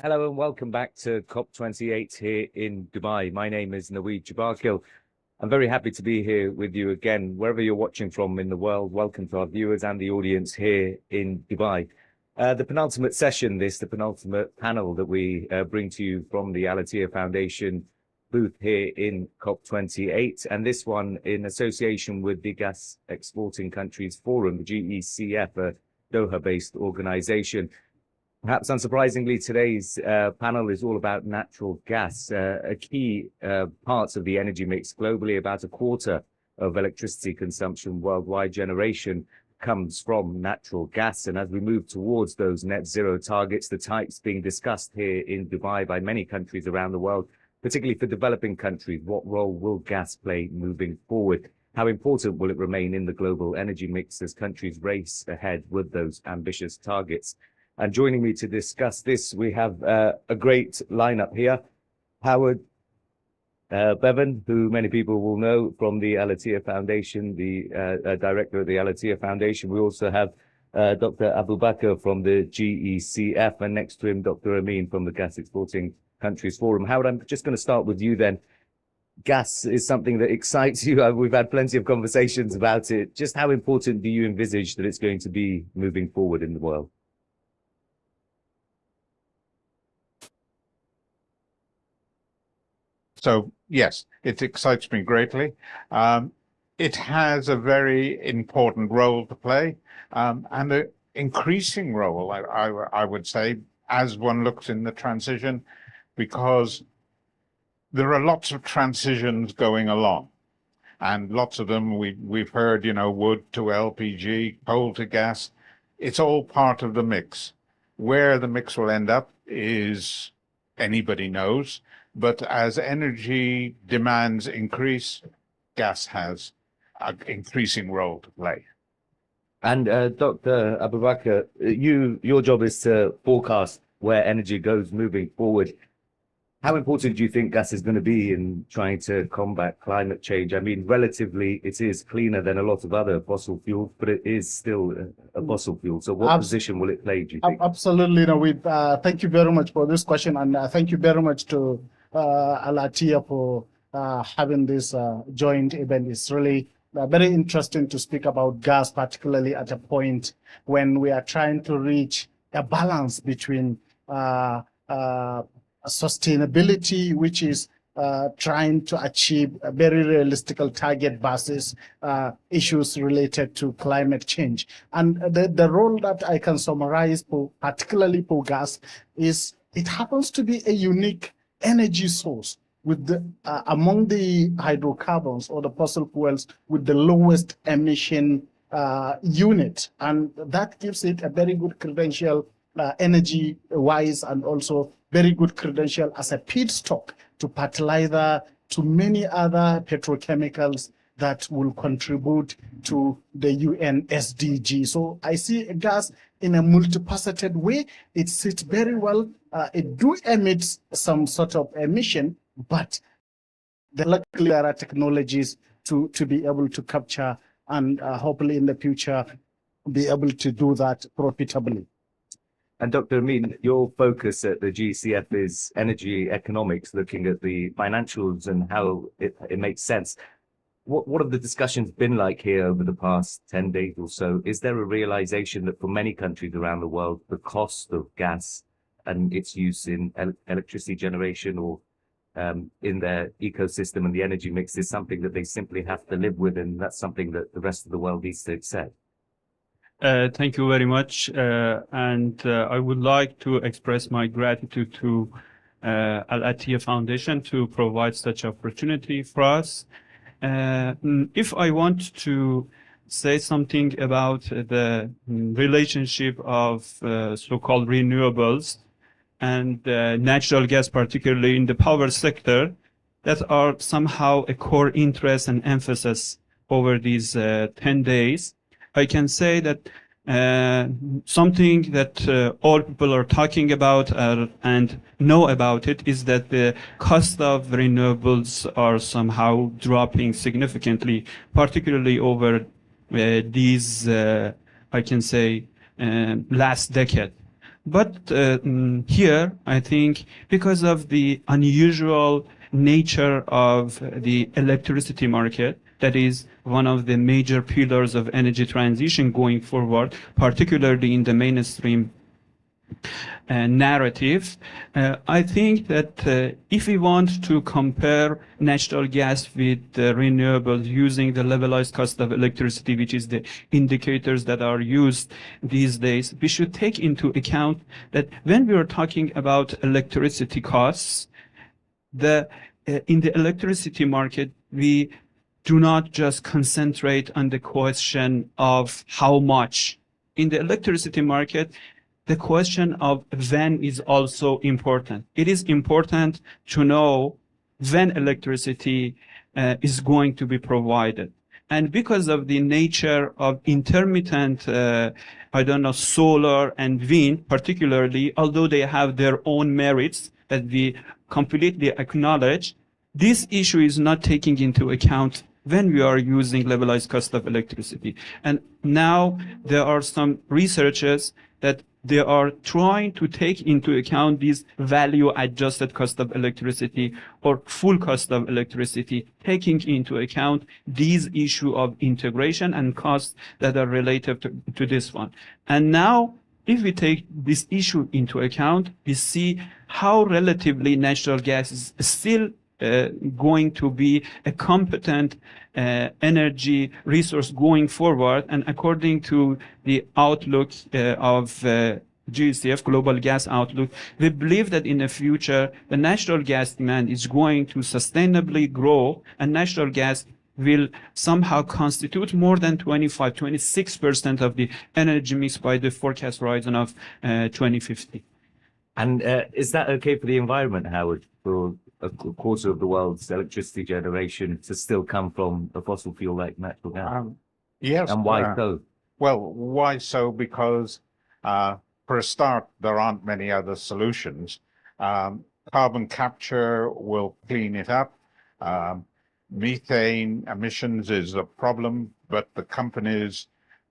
Hello and welcome back to COP28 here in Dubai. My name is Naweed Jabarkil. I'm very happy to be here with you again, wherever you're watching from in the world. Welcome to our viewers and the audience here in Dubai. The penultimate session, the penultimate panel that we bring to you from the Al-Attiyah Foundation booth here in COP28, and this one in association with the Gas Exporting Countries Forum, the GECF, a Doha-based organization. Perhaps unsurprisingly, today's panel is all about natural gas, a key part of the energy mix globally. About a quarter of electricity consumption worldwide generation comes from natural gas. And as we move towards those net zero targets, the types being discussed here in Dubai by many countries around the world, particularly for developing countries, what role will gas play moving forward? How important will it remain in the global energy mix as countries race ahead with those ambitious targets? And joining me to discuss this, we have a great lineup here. Howard Bevan, who many people will know from the Al-Attiyah Foundation, the director of the Al-Attiyah Foundation. We also have Dr. Abubakar from the GECF, and next to him, Dr. Amin from the Gas Exporting Countries Forum. Howard, I'm just going to start with you then. Gas is something that excites you. We've had plenty of conversations about it. Just how important do you envisage that it's going to be moving forward in the world? So, yes, it excites me greatly. It has a very important role to play, and an increasing role, I would say, as one looks in the transition, because there are lots of transitions going along. And lots of them, we've heard, wood to LPG, coal to gas. It's all part of the mix. Where the mix will end up is anybody knows. But as energy demands increase, gas has an increasing role to play. And Dr. Abubakar, your job is to forecast where energy goes moving forward. How important do you think gas is going to be in trying to combat climate change? I mean, relatively, it is cleaner than a lot of other fossil fuels, but it is still a fossil fuel. So what position will it play, do you think? Absolutely. Thank you very much for this question. And thank you very much to Al-Attiyah for having this joint event. It's really very interesting to speak about gas, particularly at a point when we are trying to reach a balance between sustainability, which is trying to achieve a very realistic target versus issues related to climate change. And the role that I can summarize, particularly for gas, is it happens to be a unique energy source with the among the hydrocarbons or the fossil fuels with the lowest emission unit, and that gives it a very good credential energy wise, and also very good credential as a feedstock to fertilizer, to many other petrochemicals that will contribute to the UN SDG. So I see gas in a multifaceted way. It sits very well. It do emit some sort of emission, but luckily there are technologies to be able to capture and hopefully in the future be able to do that profitably. And Dr. Amin, your focus at the GECF is energy economics, looking at the financials and how it makes sense. What have the discussions been like here over the past 10 days or so? Is there a realization that for many countries around the world, the cost of gas and its use in electricity generation or in their ecosystem and the energy mix is something that they simply have to live with, and that's something that the rest of the world needs to accept? Thank you very much. I would like to express my gratitude to Al-Attiyah Foundation to provide such opportunity for us. If I want to say something about the relationship of so-called renewables and natural gas, particularly in the power sector, that are somehow a core interest and emphasis over these 10 days, I can say that something that all people are talking about and know about it is that the cost of renewables are somehow dropping significantly, particularly over these, I can say, last decade. But here, I think, because of the unusual nature of the electricity market, that is one of the major pillars of energy transition going forward, particularly in the mainstream narrative. I think that if we want to compare natural gas with renewables using the levelized cost of electricity, which is the indicators that are used these days, we should take into account that when we are talking about electricity costs, in the electricity market, we do not just concentrate on the question of how much. In the electricity market, the question of when is also important. It is important to know when electricity is going to be provided. And because of the nature of intermittent, solar and wind, particularly, although they have their own merits that we completely acknowledge, this issue is not taking into account when we are using levelized cost of electricity. And now there are some researchers that they are trying to take into account this value adjusted cost of electricity or full cost of electricity, taking into account these issue of integration and costs that are related to this one. And now, if we take this issue into account, we see how relatively natural gas is still going to be a competent energy resource going forward. And according to the outlook of GECF, Global Gas Outlook, we believe that in the future, the natural gas demand is going to sustainably grow, and natural gas will somehow constitute more than 26% of the energy mix by the forecast horizon of 2050. And is that okay for the environment, Howard, for a quarter of the world's electricity generation to still come from a fossil fuel like natural gas? Yes. And why so? Well, why so? Because for a start, there aren't many other solutions. Carbon capture will clean it up. Methane emissions is a problem, but the companies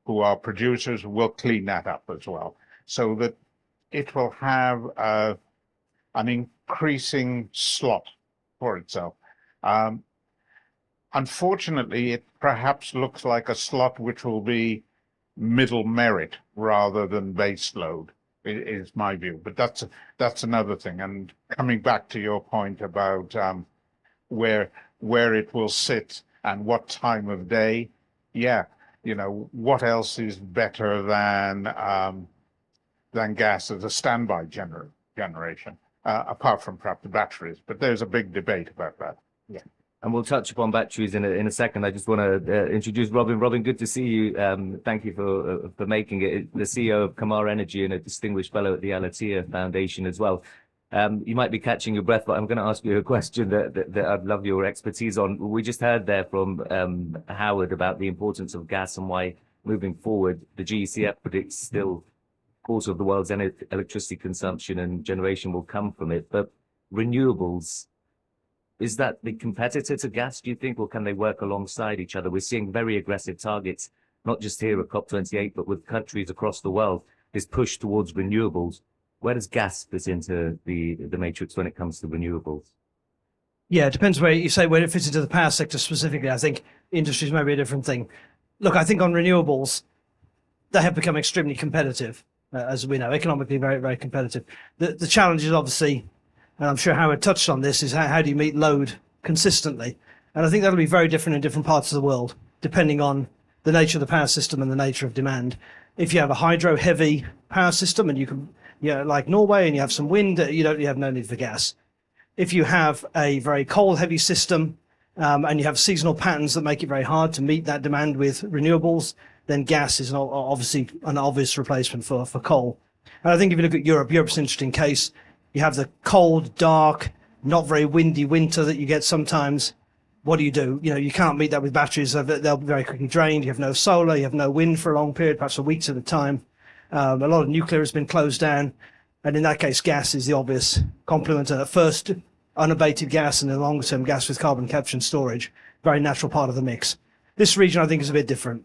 who are producers will clean that up as well, so that it will have an increasing slot for itself. Unfortunately, it perhaps looks like a slot which will be middle merit rather than base load, is my view. But that's another thing. And coming back to your point about where it will sit and what time of day, yeah, what else is better than gas as a standby generation, apart from perhaps the batteries. But there's a big debate about that. Yeah. And we'll touch upon batteries in a second. I just want to introduce Robin. Robin, good to see you. Thank you for making it. The CEO of Qamar Energy and a distinguished fellow at the Al-Attiyah Foundation as well. You might be catching your breath, but I'm going to ask you a question that I'd love your expertise on. We just heard there from Howard about the importance of gas and why, moving forward, the GECF predicts still a quarter of the world's electricity consumption and generation will come from it. But renewables, is that the competitor to gas, do you think, or can they work alongside each other? We're seeing very aggressive targets, not just here at COP28, but with countries across the world, this push towards renewables. Where does gas fit into the matrix when it comes to renewables? Yeah, it depends where you say where it fits into the power sector specifically. I think industries may be a different thing. Look, I think on renewables, they have become extremely competitive, as we know, economically very, very competitive. The challenge is obviously, and I'm sure Howard touched on this, is how do you meet load consistently? And I think that'll be very different in different parts of the world, depending on the nature of the power system and the nature of demand. If you have a hydro-heavy power system and you can, like Norway, and you have some wind, you have no need for gas. If you have a very coal-heavy system and you have seasonal patterns that make it very hard to meet that demand with renewables, then gas is obviously an obvious replacement for coal. And I think if you look at Europe, Europe's an interesting case. You have the cold, dark, not very windy winter that you get sometimes. What do? You can't meet that with batteries. They'll be very quickly drained. You have no solar, you have no wind for a long period, perhaps for weeks at a time. A lot of nuclear has been closed down. And in that case, gas is the obvious complement. First, unabated gas, and then longer term gas with carbon capture and storage. Very natural part of the mix. This region, I think, is a bit different.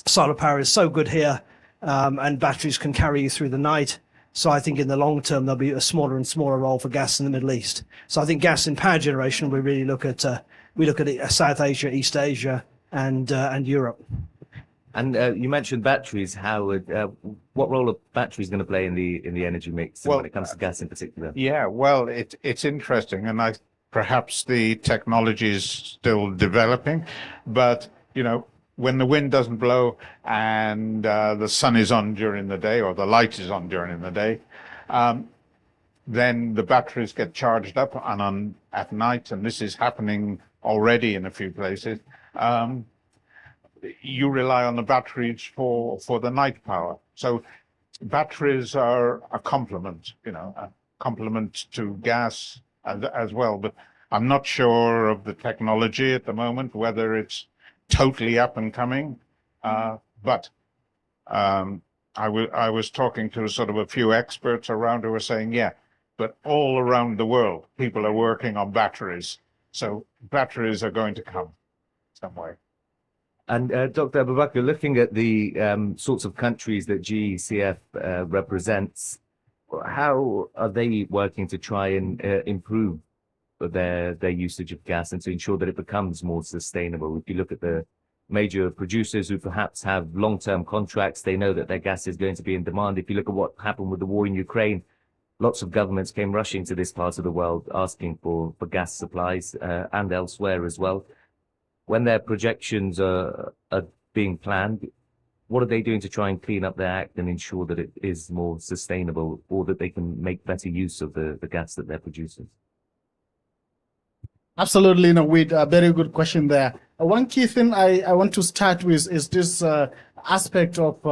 Solar power is so good here, and batteries can carry you through the night. So I think in the long term, there'll be a smaller and smaller role for gas in the Middle East. So I think gas in power generation, we really look at South Asia, East Asia, and Europe. And you mentioned batteries. What role are batteries going to play in the energy mix when it comes to gas in particular? Yeah, well, it's interesting, and perhaps the technology is still developing, but when the wind doesn't blow and the sun is on during the day, or the light is on during the day, then the batteries get charged up, and at night, and this is happening already in a few places. You rely on the batteries for the night power. So batteries are a complement, a complement to gas as well. But I'm not sure of the technology at the moment, whether it's totally up and coming. But I was talking to sort of a few experts around who were saying, yeah, but all around the world, people are working on batteries. So batteries are going to come some way. And Dr. Abubakar, looking at the sorts of countries that GECF represents, how are they working to try and improve their usage of gas and to ensure that it becomes more sustainable? If you look at the major producers who perhaps have long-term contracts, they know that their gas is going to be in demand. If you look at what happened with the war in Ukraine, lots of governments came rushing to this part of the world asking for gas supplies and elsewhere as well. When their projections are being planned, what are they doing to try and clean up their act and ensure that it is more sustainable, or that they can make better use of the gas that they're producing? Absolutely, with a very good question there. One key thing I want to start with is this aspect of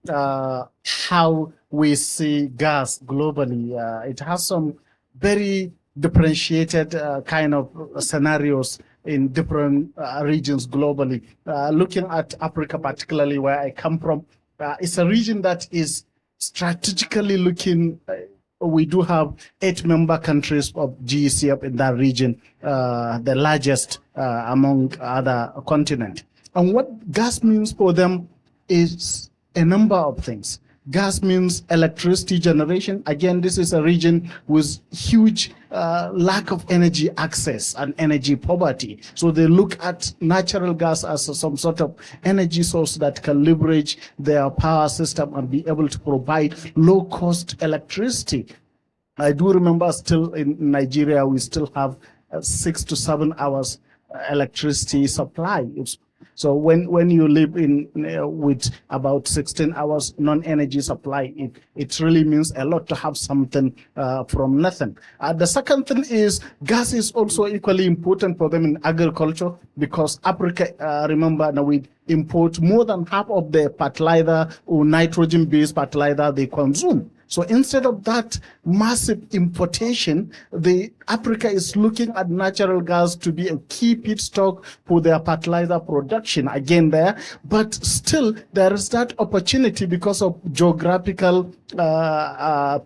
how we see gas globally. It has some very differentiated kind of scenarios in different regions globally. Looking at Africa, particularly where I come from, it's a region that is strategically looking. We do have 8 member countries of GECF in that region, the largest among other continents. And what gas means for them is a number of things. Gas means electricity generation. Again, this is a region with huge lack of energy access and energy poverty. So they look at natural gas as some sort of energy source that can leverage their power system and be able to provide low-cost electricity. I do remember still in Nigeria, we still have 6 to 7 hours electricity supply. So when you live in with about 16 hours non-energy supply, it really means a lot to have something from nothing. The second thing is gas is also equally important for them in agriculture, because Africa, remember, now we import more than half of the fertilizer or nitrogen-based fertilizer they consume. So instead of that massive importation, Africa is looking at natural gas to be a key feedstock for their fertilizer production again there. But still, there is that opportunity because of geographical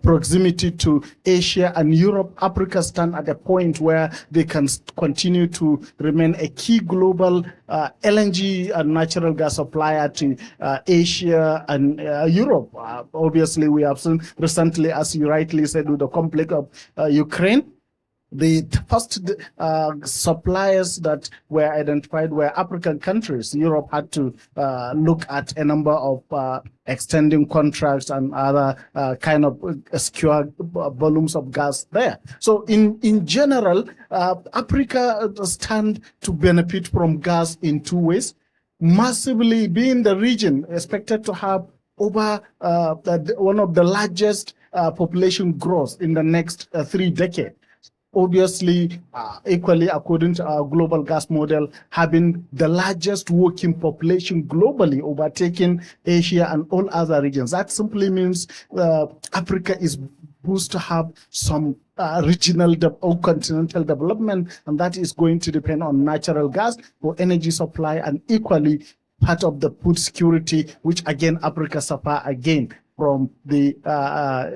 proximity to Asia and Europe. Africa stand at a point where they can continue to remain a key global LNG and natural gas supplier to Asia and Europe. Obviously, we have seen recently, as you rightly said, with the conflict of Ukraine, the first suppliers that were identified were African countries. Europe had to look at a number of extending contracts and other kind of secure volumes of gas there. So in general, Africa stand to benefit from gas in 2 ways. Massively, being the region expected to have over one of the largest population growth in the next 3 decades. Obviously, equally, according to our global gas model, having the largest working population globally, overtaking Asia and all other regions. That simply means Africa is supposed to have some regional or continental development, and that is going to depend on natural gas for energy supply, and equally part of the food security, which again Africa suffer again from the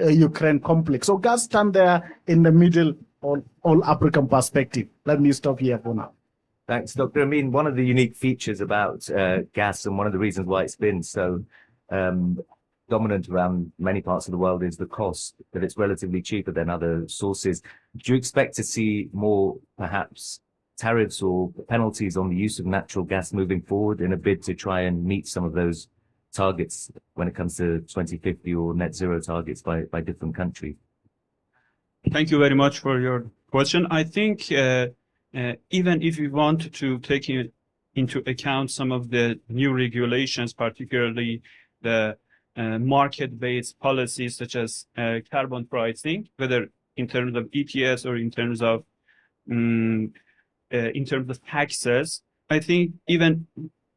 Ukraine conflict. So gas stand there in the middle, all African perspective. Let me stop here for now. Thanks, Dr. Amin. One of the unique features about gas, and one of the reasons why it's been so dominant around many parts of the world is the cost, that it's relatively cheaper than other sources. Do you expect to see more, perhaps, tariffs or penalties on the use of natural gas moving forward in a bid to try and meet some of those targets when it comes to 2050 or net zero targets by different countries? Thank you very much for your question. I think even if we want to take into account some of the new regulations, particularly the market-based policies such as carbon pricing, whether in terms of ETS or in terms of taxes, I think even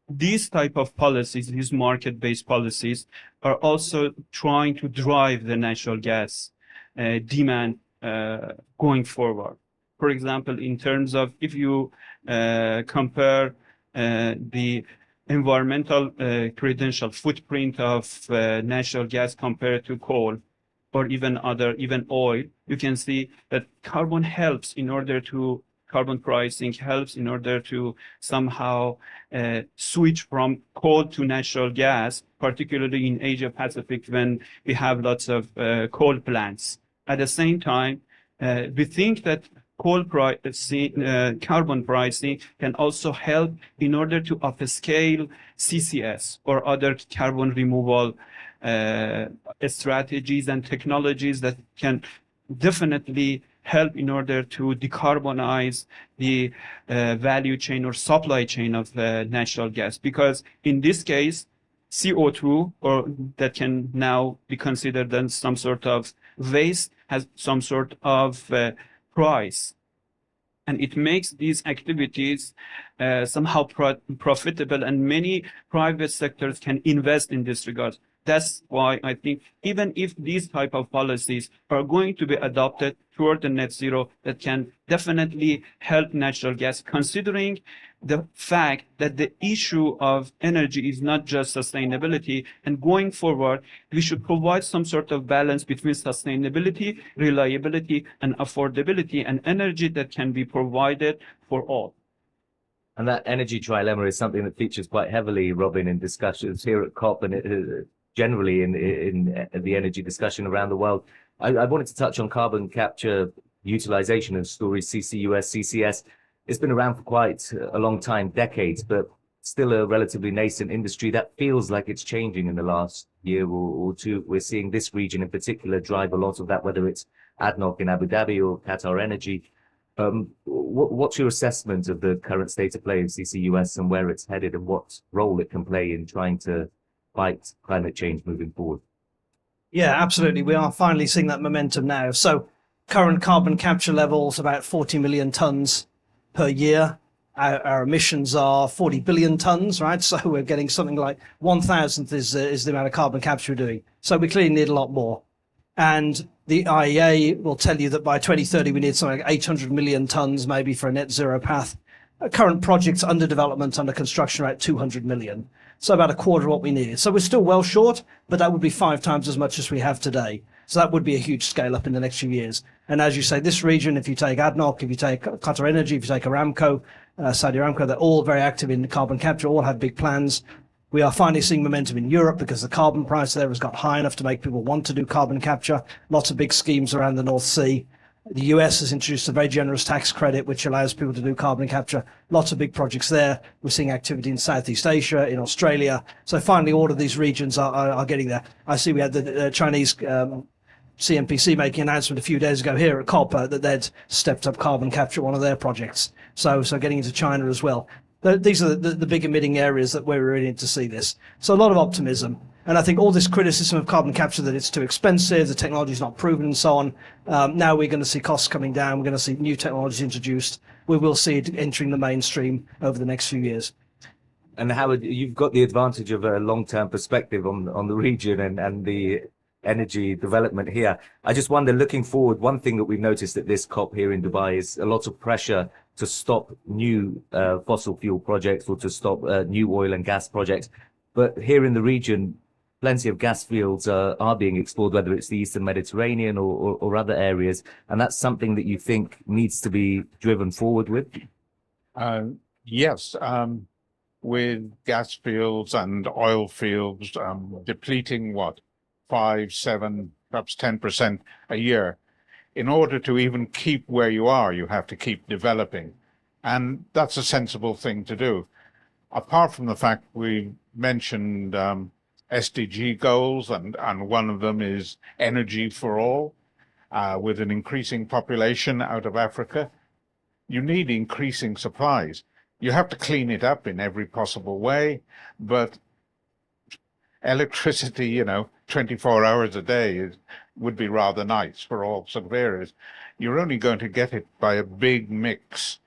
these type of policies, these market-based policies, are also trying to drive the natural gas demand going forward. For example, in terms of if you compare the environmental credential footprint of natural gas compared to coal or even oil, you can see that carbon pricing helps in order to somehow switch from coal to natural gas, particularly in Asia Pacific when we have lots of coal plants. At the same time, we think that carbon pricing can also help in order to upscale CCS or other carbon removal strategies and technologies that can definitely help in order to decarbonize the value chain or supply chain of natural gas. Because in this case, CO2, or that can now be considered as some sort of waste, has some sort of price. And it makes these activities somehow profitable, and many private sectors can invest in this regard. That's why I think even if these type of policies are going to be adopted toward the net zero, that can definitely help natural gas, considering the fact that the issue of energy is not just sustainability, and going forward, we should provide some sort of balance between sustainability, reliability, and affordability, and energy that can be provided for all. And that energy trilemma is something that features quite heavily, Robin, in discussions here at COP and generally in the energy discussion around the world. I wanted to touch on carbon capture, utilization and storage, CCUS, CCS. It's been around for quite a long time, decades, but still a relatively nascent industry that feels like it's changing in the last year or two. We're seeing this region in particular drive a lot of that, whether it's ADNOC in Abu Dhabi or Qatar Energy. What's your assessment of the current state of play of CCUS and where it's headed and what role it can play in trying to fight climate change moving forward? Yeah, absolutely. We are finally seeing that momentum now. So current carbon capture levels, about 40 million tons per year. Our emissions are 40 billion tons, right? So we're getting something like 1,000th is the amount of carbon capture we're doing. So we clearly need a lot more. And the IEA will tell you that by 2030, we need something like 800 million tons maybe for a net zero path. Current projects under development, under construction, are at 200 million. So about a quarter of what we need. So we're still well short, but that would be 5 times as much as we have today. So that would be a huge scale up in the next few years. And as you say, this region, if you take ADNOC, if you take Qatar Energy, if you take Aramco, Saudi Aramco, they're all very active in carbon capture, all have big plans. We are finally seeing momentum in Europe because the carbon price there has got high enough to make people want to do carbon capture. Lots of big schemes around the North Sea. The US has introduced a very generous tax credit, which allows people to do carbon capture. Lots of big projects there. We're seeing activity in Southeast Asia, in Australia. So finally, all of these regions are getting there. I see we had the Chinese CNPC making an announcement a few days ago here at COP that they'd stepped up carbon capture at one of their projects. So getting into China as well. These are the big emitting areas that we're really need to see this. So a lot of optimism. And I think all this criticism of carbon capture, that it's too expensive, the technology is not proven and so on. Now we're going to see costs coming down. We're going to see new technologies introduced. We will see it entering the mainstream over the next few years. And Howard, you've got the advantage of a long-term perspective on the region and the energy development here. I just wonder, looking forward, one thing that we've noticed at this COP here in Dubai is a lot of pressure to stop new fossil fuel projects or to stop new oil and gas projects. But here in the region, plenty of gas fields are being explored, whether it's the Eastern Mediterranean or other areas. And that's something that you think needs to be driven forward with? Yes. With gas fields and oil fields depleting 5, 7, perhaps 10% a year. In order to even keep where you are, you have to keep developing. And that's a sensible thing to do. Apart from the fact we mentioned SDG goals, and one of them is energy for all, with an increasing population out of Africa, you need increasing supplies. You have to clean it up in every possible way, but electricity, 24 hours a day would be rather nice for all sort of areas. You're only going to get it by a big mix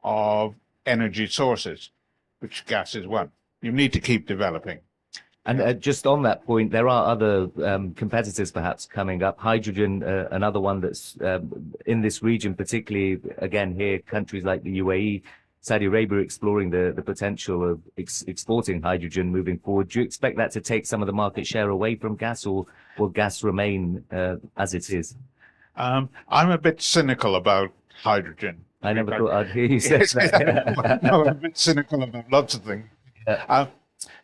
of energy sources, which gas is one. You need to keep developing. And just on that point, there are other competitors perhaps coming up. Hydrogen, another one that's in this region, particularly, again, here, countries like the UAE, Saudi Arabia exploring the potential of exporting hydrogen moving forward. Do you expect that to take some of the market share away from gas, or will gas remain as it is? I'm a bit cynical about hydrogen. I never thought I'd hear you say that. No, I'm a bit cynical about lots of things. Yeah.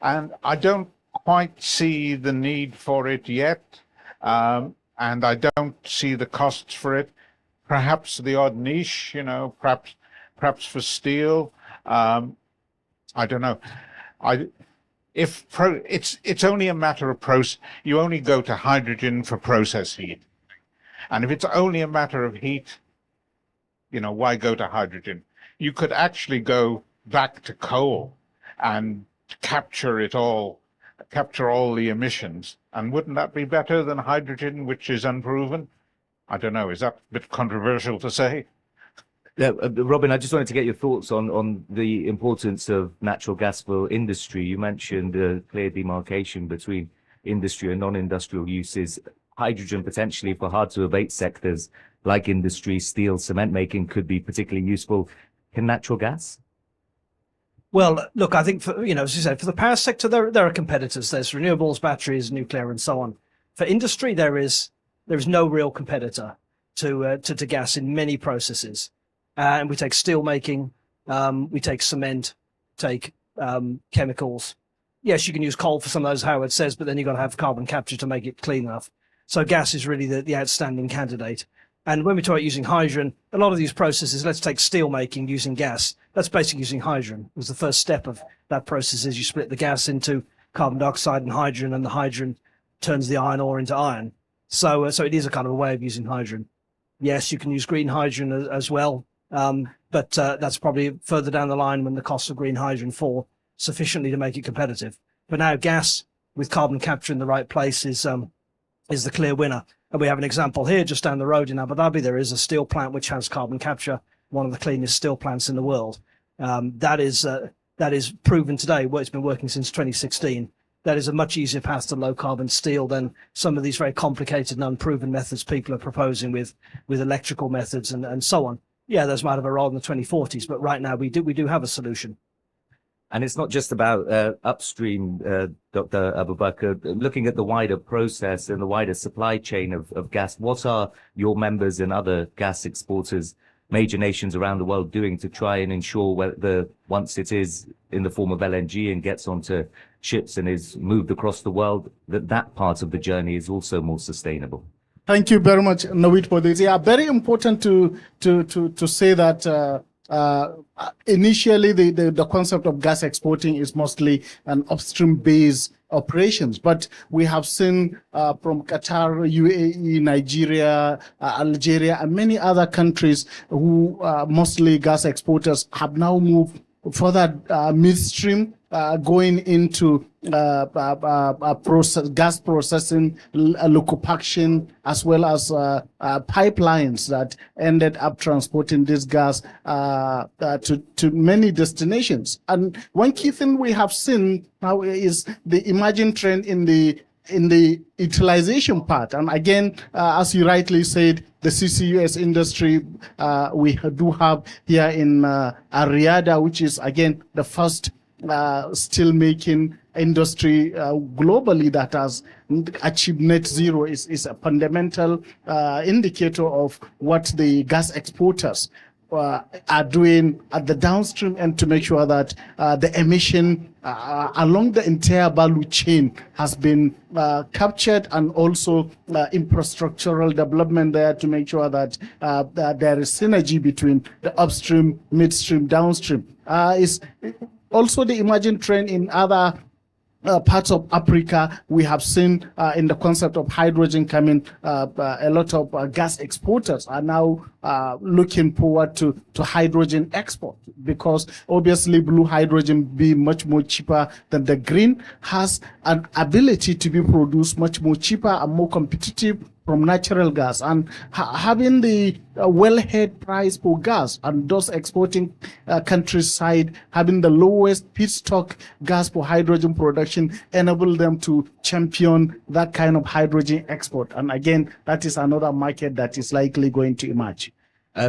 And I don't quite see the need for it yet. And I don't see the costs for it. Perhaps the odd niche, perhaps for steel. I don't know. It's only a matter of process. You only go to hydrogen for process heat. And if it's only a matter of heat, why go to hydrogen? You could actually go back to coal and capture all the emissions. And wouldn't that be better than hydrogen, which is unproven? I don't know. Is that a bit controversial to say? Yeah, Robin, I just wanted to get your thoughts on the importance of natural gas for industry. You mentioned a clear demarcation between industry and non-industrial uses. Hydrogen potentially for hard-to-abate sectors like industry, steel, cement making could be particularly useful. Can natural gas? Well, look, I think as you said, for the power sector, there are competitors. There's renewables, batteries, nuclear, and so on. For industry, there is no real competitor to gas in many processes. And we take steel making, we take cement, take chemicals. Yes, you can use coal for some of those, Howard says, but then you've got to have carbon capture to make it clean enough. So gas is really the outstanding candidate. And when we talk about using hydrogen, a lot of these processes, let's take steel making using gas. That's basically using hydrogen. It was the first step of that process is you split the gas into carbon dioxide and the hydrogen turns the iron ore into iron. So it is a kind of a way of using hydrogen. Yes, you can use green hydrogen as well, but that's probably further down the line when the costs of green hydrogen fall sufficiently to make it competitive. But now gas with carbon capture in the right place is the clear winner. And we have an example here just down the road in Abu Dhabi. There is a steel plant which has carbon capture, one of the cleanest steel plants in the world. That is proven today. It's been working since 2016. That is a much easier path to low carbon steel than some of these very complicated and unproven methods people are proposing with electrical methods and so on. Yeah, those might have a role in the 2040s, but right now we do have a solution. And it's not just about upstream, Dr. Abubakar, looking at the wider process and the wider supply chain of gas. What are your members and other gas exporters, major nations around the world, doing to try and ensure whether once it is in the form of LNG and gets onto ships and is moved across the world, that part of the journey is also more sustainable? Thank you very much, Naweed, for this. Yeah, very important to say that initially the concept of gas exporting is mostly an upstream based operations, but we have seen from Qatar, UAE, Nigeria, Algeria, and many other countries who mostly gas exporters have now moved further midstream, going into gas processing, liquefaction, as well as pipelines that ended up transporting this gas to many destinations. And one key thing we have seen now is the emerging trend in the utilization part. And again, as you rightly said, the CCUS industry we do have here in Riyadh, which is again the first steel making industry globally that has achieved net zero, is a fundamental indicator of what the gas exporters are doing at the downstream end to make sure that the emission along the entire value chain has been captured, and also infrastructural development there to make sure that, that there is synergy between the upstream, midstream, downstream. Is also the emerging trend in other parts of Africa. We have seen in the concept of hydrogen coming, a lot of gas exporters are now looking forward to hydrogen export, because obviously blue hydrogen being much more cheaper than the green has an ability to be produced much more cheaper and more competitive from natural gas, and having the well-head price for gas, and those exporting countries side having the lowest feedstock gas for hydrogen production enable them to champion that kind of hydrogen export. And again, that is another market that is likely going to emerge.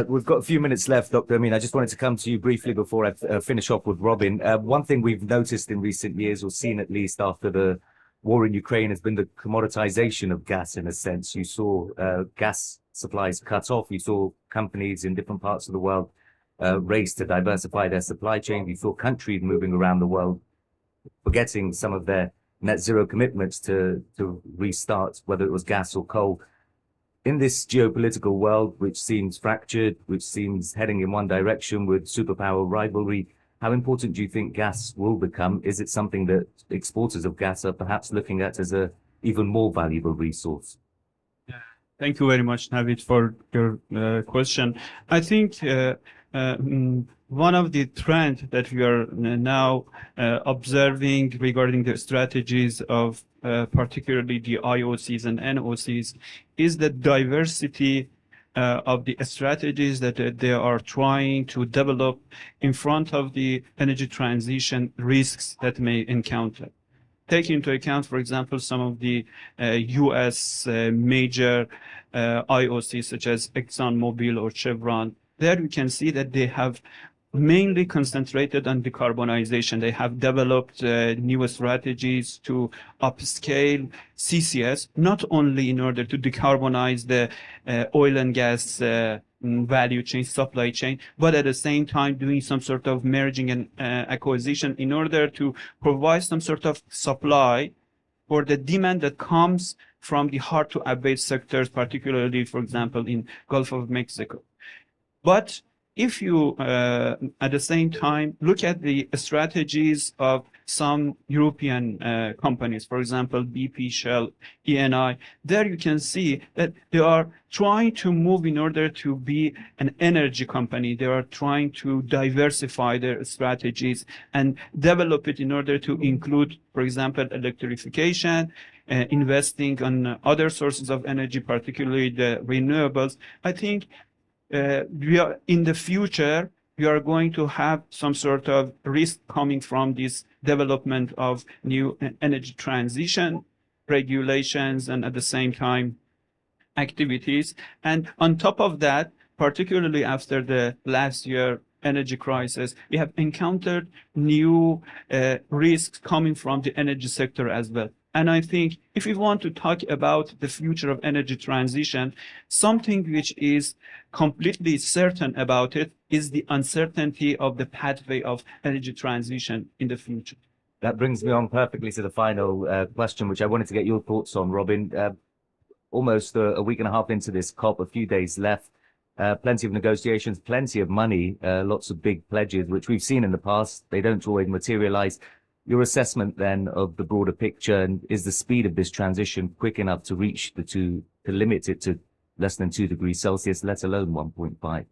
We've got a few minutes left, Dr. Amin. I just wanted to come to you briefly before I finish off with Robin. One thing we've noticed in recent years, or seen at least after the war in Ukraine, has been the commoditization of gas in a sense. You saw gas supplies cut off. You saw companies in different parts of the world race to diversify their supply chain. You saw countries moving around the world forgetting some of their net zero commitments to restart, whether it was gas or coal. In this geopolitical world, which seems fractured, which seems heading in one direction with superpower rivalry, how important do you think gas will become? Is it something that exporters of gas are perhaps looking at as a even more valuable resource? Thank you very much, Navid, for your question. I think one of the trends that we are now observing regarding the strategies of particularly the IOCs and NOCs is the diversity of the strategies that they are trying to develop in front of the energy transition risks that may encounter. Take into account, for example, some of the US major IOCs such as ExxonMobil or Chevron. There you can see that they have mainly concentrated on decarbonization. They have developed new strategies to upscale CCS, not only in order to decarbonize the oil and gas value chain, supply chain, but at the same time doing some sort of merging and acquisition in order to provide some sort of supply for the demand that comes from the hard to abate sectors, particularly, for example, in Gulf of Mexico. But if you, at the same time, look at the strategies of some European companies, for example, BP, Shell, Eni, there you can see that they are trying to move in order to be an energy company. They are trying to diversify their strategies and develop it in order to include, for example, electrification, investing on other sources of energy, particularly the renewables. I think we are in the future, we are going to have some sort of risk coming from this development of new energy transition regulations and at the same time activities. And on top of that, particularly after the last year energy crisis, we have encountered new risks coming from the energy sector as well. And I think if we want to talk about the future of energy transition, something which is completely certain about it is the uncertainty of the pathway of energy transition in the future. That brings me on perfectly to the final question, which I wanted to get your thoughts on, Robin. Almost a week and a half into this COP, a few days left, plenty of negotiations, plenty of money, lots of big pledges, which we've seen in the past. They don't always materialize. Your assessment then of the broader picture, and is the speed of this transition quick enough to reach to limit it to less than 2 degrees Celsius, let alone 1.5?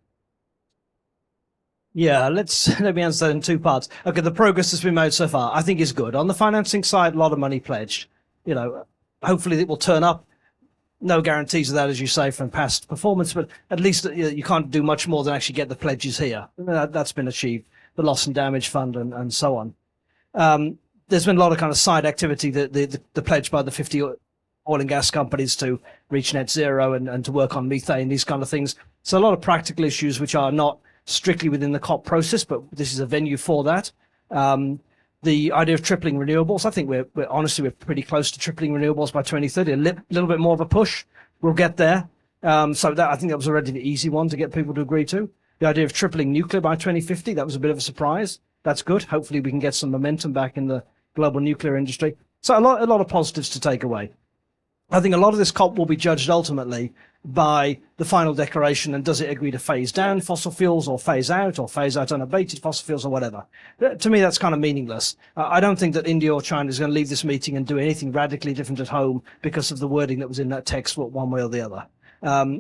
Yeah, let me answer that in two parts. Okay, the progress that's been made so far, I think is good. On the financing side, a lot of money pledged. You know, hopefully it will turn up. No guarantees of that, as you say, from past performance, but at least you can't do much more than actually get the pledges here. That's been achieved. The loss and damage fund and so on. There's been a lot of kind of side activity, the pledge by the 50 oil and gas companies to reach net zero and to work on methane, these kind of things. So a lot of practical issues which are not strictly within the COP process, but this is a venue for that. The idea of tripling renewables, I think we're honestly pretty close to tripling renewables by 2030. A little bit more of a push, we'll get there. So that I think that was already the easy one to get people to agree to. The idea of tripling nuclear by 2050, that was a bit of a surprise. That's good. Hopefully we can get some momentum back in the global nuclear industry. So a lot of positives to take away. I think a lot of this COP will be judged ultimately by the final declaration and does it agree to phase down fossil fuels or phase out unabated fossil fuels or whatever. To me, that's kind of meaningless. I don't think that India or China is going to leave this meeting and do anything radically different at home because of the wording that was in that text one way or the other.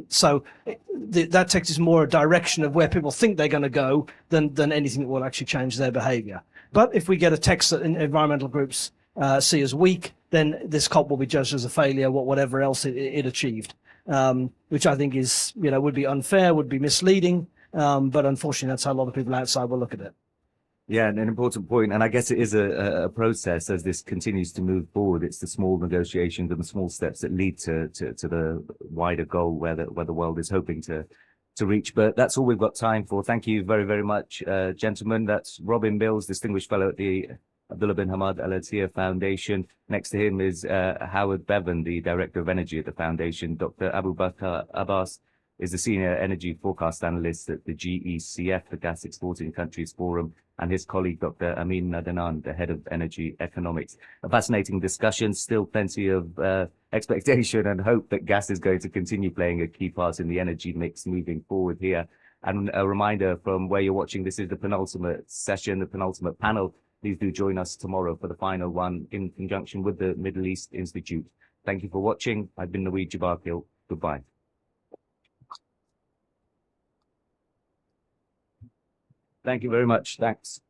So that text is more a direction of where people think they're going to go than anything that will actually change their behavior. But if we get a text that environmental groups see as weak, then this COP will be judged as a failure, whatever else it achieved, which I think is, would be unfair, would be misleading. But unfortunately, that's how a lot of people outside will look at it. Yeah, and an important point, and I guess it is a process as this continues to move forward. It's the small negotiations and the small steps that lead to the wider goal where the world is hoping to reach. But that's all we've got time for. Thank you very, very much, gentlemen. That's Robin Mills, Distinguished Fellow at the Abdullah bin Hamad Al-Attiyah Foundation. Next to him is Howard Bevan, the Director of Energy at the Foundation. Dr. Abubakar Abbas is the Senior Energy Forecast Analyst at the GECF, the Gas Exporting Countries Forum, and his colleague, Dr. Amin, the Head of Energy Economics. A fascinating discussion, still plenty of expectation and hope that gas is going to continue playing a key part in the energy mix moving forward here. And a reminder from where you're watching, this is the penultimate session, the penultimate panel. Please do join us tomorrow for the final one in conjunction with the Middle East Institute. Thank you for watching. I've been Naweed Jabarkil. Goodbye. Thank you very much. Thanks.